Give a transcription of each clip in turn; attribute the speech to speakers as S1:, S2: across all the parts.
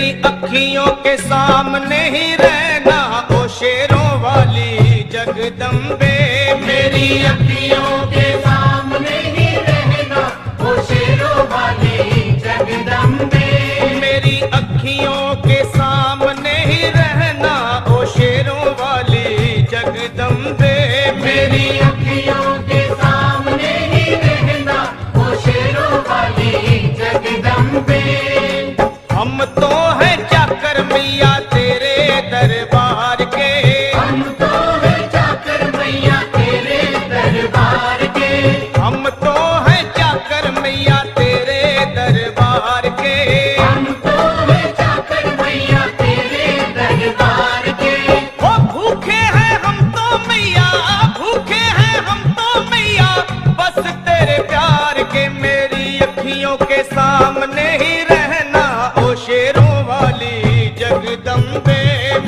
S1: मेरी अखियों के सामने ही रहना ओ शेरों वाली जगदम्बे।
S2: मेरी अखियों के सामने ही रहना ओ शेरों वाली जगदम्बे।
S1: मेरी अखियों के सामने ही रहना ओ शेरों वाली जगदम्बे।
S2: मेरी अखियों के सामने ही रहना ओ शेरों वाली जगदम्बे।
S1: हम तो हैं चाकर मैया तेरे दरबार के।
S2: हम तो हैं चाकर मैया तेरे दरबार के।
S1: हम तो हैं चाकर मैया तेरे दरबार के।
S2: हम तो हैं चाकर मैया तेरे दरबार के।
S1: ओ भूखे हैं हम तो मैया, भूखे हैं हम तो मैया, बस तेरे प्यार के। मेरी अखियों के सामने ही रहना ओ शेरों वाली जगदम्बे।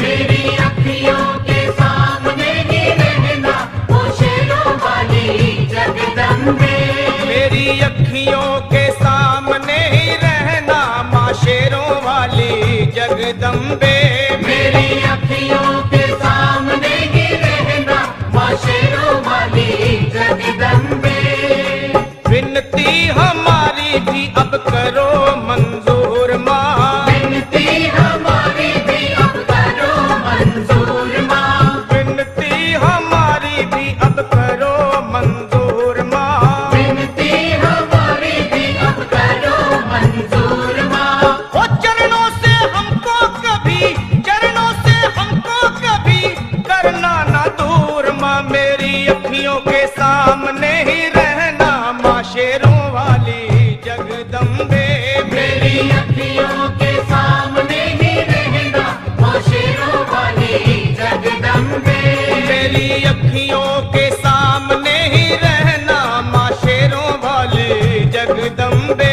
S2: मेरी अखियों के सामने ही रहना ओ शेरों वाली जगदम्बे।
S1: मेरी अखियों के सामने ही रहना माँ शेरों वाली जगदम्बे।
S2: मेरी अखियों के सामने ही रहना माँ शेरों वाली जगदम्बे।
S1: विनती हमारी भी अब करो मंजूर माँ।
S2: विनती हमारी भी अब करो मंजूर माँ।
S1: विनती हमारी भी अब करो मंजूर माँ।
S2: विनती हमारी भी अब करो मंजूर माँ।
S1: ओ चरणों से हमको कभी, चरणों से हमको कभी करना ना दूर माँ। मेरी अखियों के सामने ही रहना माँ शेरों वाली जगदम्बे।
S2: मेरी अखियों के सामने ही रहना माँ शेरों वाली जगदम्बे।
S1: मेरी अखियों के सामने ही रहना माँ शेरों वाली जगदम्बे।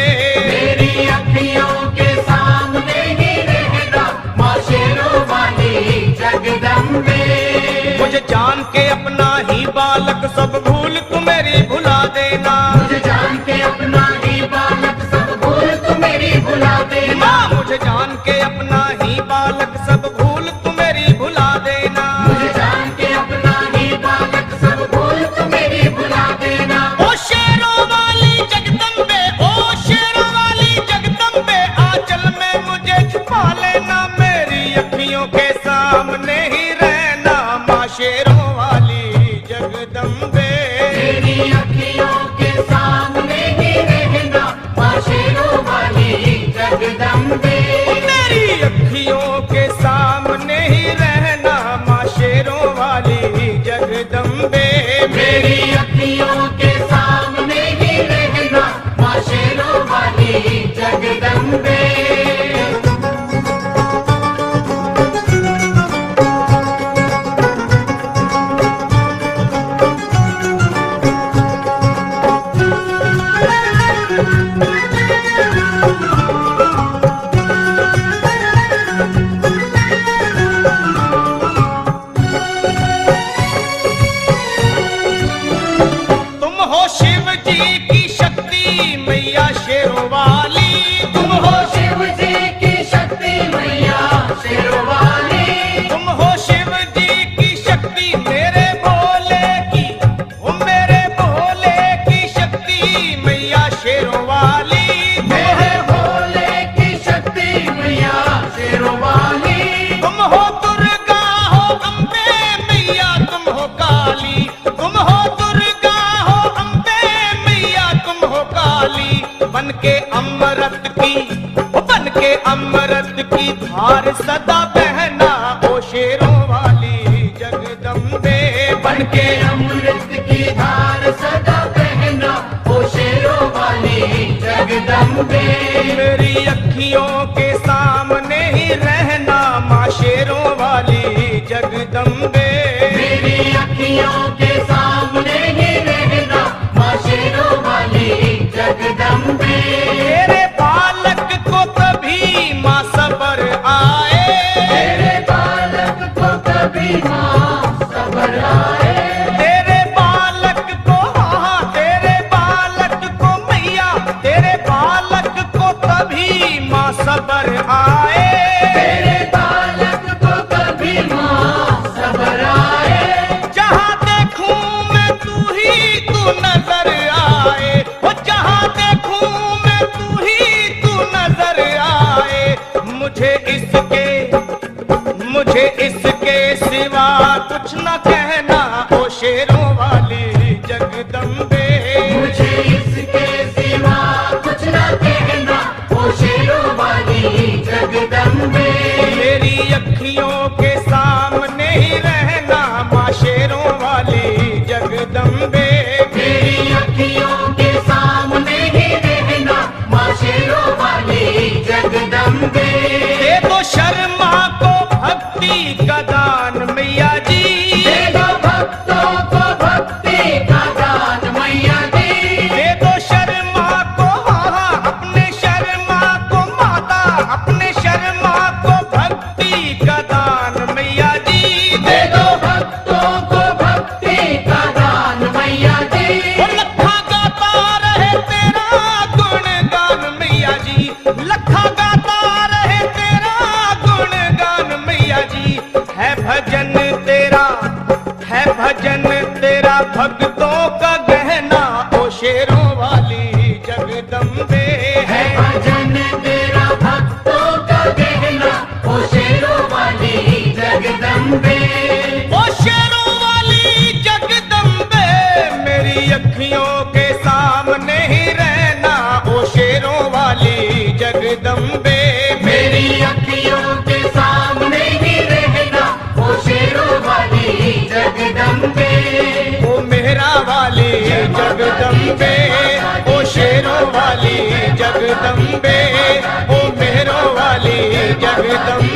S2: मेरी अखियों के सामने ही रहना माँ शेरों वाली जगदम्बे।
S1: मुझे जान के अपना ही बालक सब भूल तू मेरी भुला देना।
S2: मुझे जान के अपना ही बालक सब भूल तू मेरी भुला देना।
S1: माँ मुझे जान के अपना ही बालक सब भूल तू मेरी भुला देना।
S2: मुझे जान के अपना ही बालक सब भूल तू मेरी भुला देना।
S1: ओ शेरों वाली जगदम्बे, ओ शेरों वाली जगदम्बे, आंचल में मुझे छुपा लेना। मेरी अखियों के सामने ही रहना माँ शेरों वाली जगदम्बे।
S2: मेरी अखियों के सामने ही रहना माँ शेरों वाली जगदम्बे।
S1: मेरी अखियों के सामने ही रहना माँ शेरों वाली जगदम्बे।
S2: मेरी अखियों के सामने ही रहना माँ शेरों वाली जगदम्बे।
S1: तुम हो शिव जी की शक्ति मैया शेरों वाली।
S2: तुम हो शिव जी की शक्ति मैया शेरों वाली।
S1: तुम हो शिव जी की शक्ति मेरे भोले की, ओ मेरे भोले की शक्ति मैया शेरों वाली।
S2: मेरे भोले की शक्ति मैया शेरों वाली।
S1: तुम हो दुर्गा हो अम्बे मैया तुम हो काली। तुम हो दुर्गा हो अम्बे मैया तुम हो काली। बन के अमृत की, बन के अमृत की धार सदा बहना ओ शेरों वाली जगदम्बे।
S2: बन के अमृत की धार सदा बहना ओ शेरों वाली जगदम्बे।
S1: मेरी अखियों के सामने ही रहना माँ शेरों वाली जगदम्बे।
S2: मेरी अखियों के सामने ही रहना माँ शेरों वाली जगदम्बे।
S1: तेरे बालक को कभी माँ सबर आए।
S2: तेरे बालक को कभी माँ सबर आए।
S1: तेरे बालक को, हाँ तेरे बालक को मैया, तेरे बालक को कभी माँ सबर आए। वाली जगदम्बे
S2: है भजन तेरा भक्तों का गहना, ओ शेरों वाली जगदम्बे।
S1: ओ शेरों वाली जगदम्बे मेरी अखियों के सामने ही रहना, ओ शेरों वाली जगदम्बे
S2: मेरी अखियों के सामने ही रहना, ओ शेरों वाली जगदम्बे।
S1: ओ मेहरा वाली जगदम्बे, ओ शेरों वाली जगदम्बे, ओ मेहरों वाली जगदम्बे।